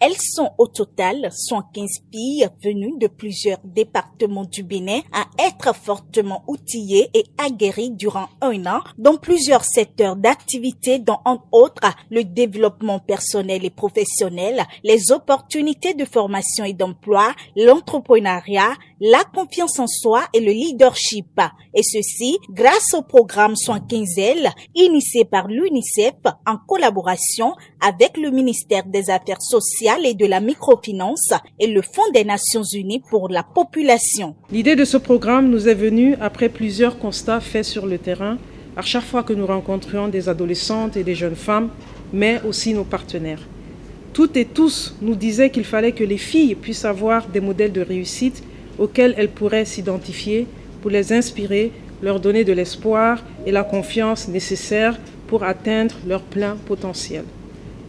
Elles sont au total 115 filles venues de plusieurs départements du Bénin à être fortement outillées et aguerries durant un an dans plusieurs secteurs d'activité dont entre autres le développement personnel et professionnel, les opportunités de formation et d'emploi, l'entrepreneuriat, la confiance en soi et le leadership. Et ceci grâce au programme 115L initié par l'UNICEF en collaboration avec le ministère des Affaires sociales et de la microfinance et le Fonds des Nations Unies pour la population. L'idée de ce programme nous est venue après plusieurs constats faits sur le terrain à chaque fois que nous rencontrions des adolescentes et des jeunes femmes, mais aussi nos partenaires. Toutes et tous nous disaient qu'il fallait que les filles puissent avoir des modèles de réussite auxquels elles pourraient s'identifier pour les inspirer, leur donner de l'espoir et la confiance nécessaire pour atteindre leur plein potentiel.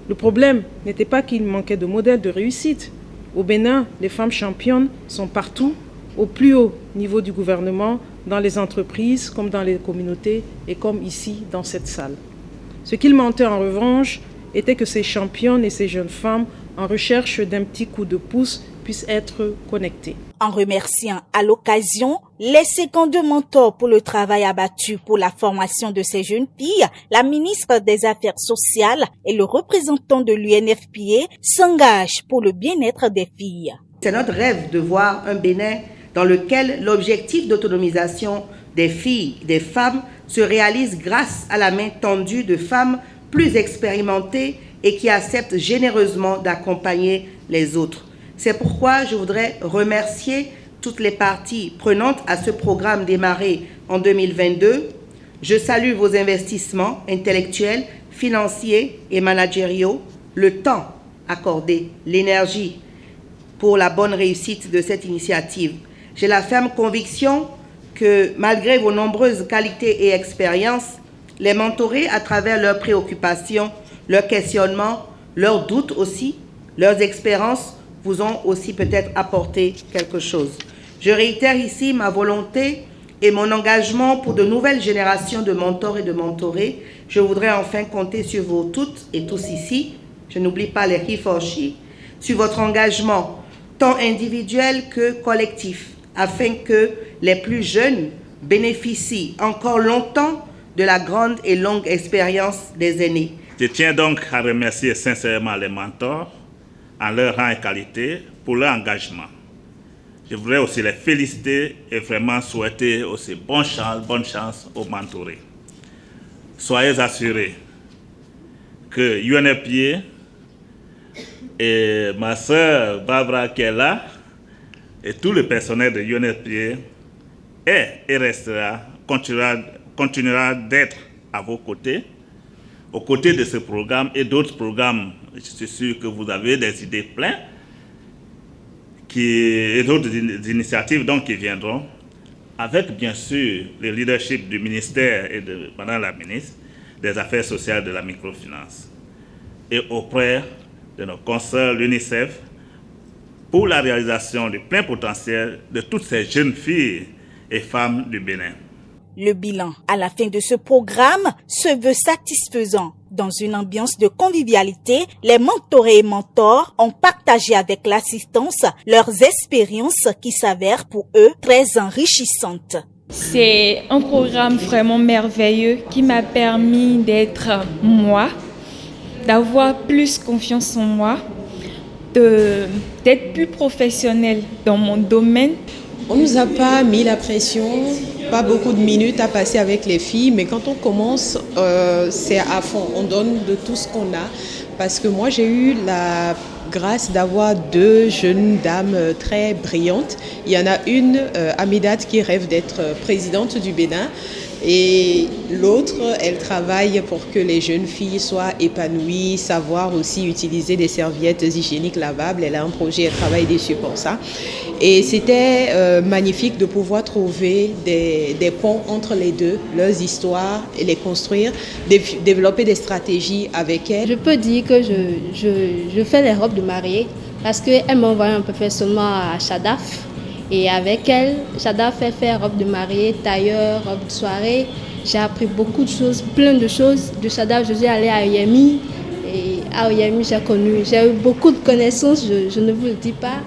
Le problème n'était pas qu'il manquait de modèles de réussite. Au Bénin, les femmes championnes sont partout, au plus haut niveau du gouvernement, dans les entreprises comme dans les communautés et comme ici dans cette salle. Ce qu'il mentait en revanche était que ces championnes et ces jeunes femmes en recherche d'un petit coup de pouce puissent être connectées. En remerciant à l'occasion les secondes mentors pour le travail abattu pour la formation de ces jeunes filles, la ministre des Affaires sociales et le représentant de l'UNFPA s'engagent pour le bien-être des filles. C'est notre rêve de voir un Bénin dans lequel l'objectif d'autonomisation des filles, des femmes, se réalise grâce à la main tendue de femmes plus expérimentées et qui acceptent généreusement d'accompagner les autres. C'est pourquoi je voudrais remercier toutes les parties prenantes à ce programme démarré en 2022. Je salue vos investissements intellectuels, financiers et managériaux, le temps accordé, l'énergie pour la bonne réussite de cette initiative. J'ai la ferme conviction que malgré vos nombreuses qualités et expériences, les mentorer à travers leurs préoccupations, leurs questionnements, leurs doutes aussi, leurs expériences vous ont aussi peut-être apporté quelque chose. Je réitère ici ma volonté et mon engagement pour de nouvelles générations de mentors et de mentorés. Je voudrais enfin compter sur vous toutes et tous ici, je n'oublie pas les He4She, sur votre engagement tant individuel que collectif, afin que les plus jeunes bénéficient encore longtemps de la grande et longue expérience des aînés. Je tiens donc à remercier sincèrement les mentors en leur rang et qualité pour leur engagement. Je voudrais aussi les féliciter et vraiment souhaiter aussi bonne chance aux mentorés. Soyez assurés que UNFPA et ma sœur Barbara qui est là et tout le personnel de UNFPA est et restera, continuera d'être à vos côtés, aux côtés de ce programme et d'autres programmes. Je suis sûr que vous avez des idées pleines et d'autres initiatives donc, qui viendront, avec bien sûr le leadership du ministère et de Madame la ministre des Affaires sociales de la microfinance et auprès de nos consoeurs l'UNICEF pour la réalisation du plein potentiel de toutes ces jeunes filles et femmes du Bénin. Le bilan à la fin de ce programme se veut satisfaisant. Dans une ambiance de convivialité, les mentorés et mentors ont partagé avec l'assistance leurs expériences qui s'avèrent pour eux très enrichissantes. C'est un programme vraiment merveilleux qui m'a permis d'être moi, d'avoir plus confiance en moi, d'être plus professionnelle dans mon domaine. On ne nous a pas mis la pression, pas beaucoup de minutes à passer avec les filles, mais quand on commence, c'est à fond. On donne de tout ce qu'on a. Parce que moi, j'ai eu la grâce d'avoir deux jeunes dames très brillantes. Il y en a une, Amidat, qui rêve d'être présidente du Bénin. Et l'autre, elle travaille pour que les jeunes filles soient épanouies, savoir aussi utiliser des serviettes hygiéniques lavables. Elle a un projet, elle travaille dessus pour ça. Et c'était magnifique de pouvoir trouver des ponts entre les deux, leurs histoires, et les construire, développer des stratégies avec elles. Je peux dire que je fais les robes de mariée parce qu'elle m'a envoyé un peu faire seulement à Shadaf. Et avec elle, Shadaf fait faire robe de mariée, tailleur, robe de soirée. J'ai appris beaucoup de choses, plein de choses. De Shadaf, je suis allée à Yemi. Et Ah oui, j'ai eu beaucoup de connaissances, je ne vous le dis pas.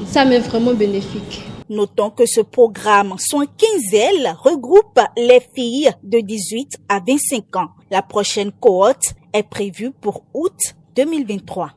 Ça m'est vraiment bénéfique. Notons que ce programme Soins Quinzel regroupe les filles de 18 à 25 ans. La prochaine cohorte est prévue pour août 2023.